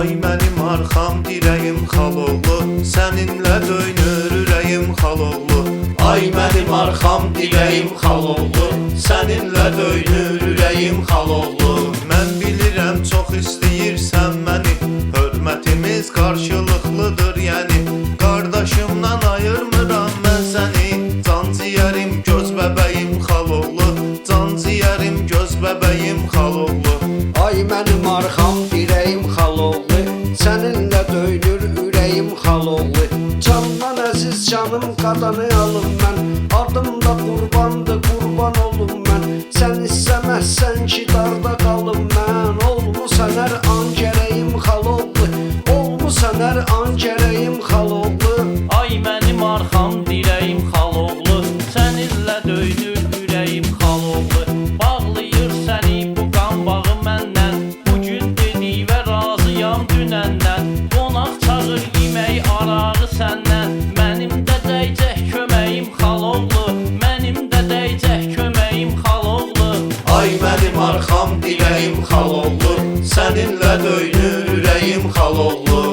Ay mənim arxam dirəyim xaloğlu, səninlə döynür ürəyim xaloğlu. Ay mənim arxam dirəyim xaloğlu, səninlə döynür ürəyim xaloğlu. Mən bilirəm çox istəyirsən məni, hörmətimiz qarşılıqlıdır yəni. Qardaşımdan ayırmıram mən səni, can ciyərim göz bəbəyim xaloğlu, can ciyərim göz bəbəyim xaloğlu. Ay mənim arxam dirəyim xaloğlu, səninlə döynür ürəyim xaloğlu. Candan əziz canım qadanı alım mən, adımda qurbandı qurban olum mən. Sən istəməzsən ki darda qalım mən, olmusan hər an gərəyim xaloğlu, olmusan hər an gərəyim xaloğlu. Ay mənim arxam dirəyim xaloğlu, səninlə döynür ürəyim xaloğlu. Bağlayır səni bu qan bağı məndən, bugün dediyivə razıyam dünəndən. Qonaq çağır yemək arağı səndən, mənim də dəycək köməyim xaloğlu, mənim də dəycək köməyim xaloğlu. Ay mənim arxam dirəyim xaloğlu, səninlə döynür ürəyim xaloğlu.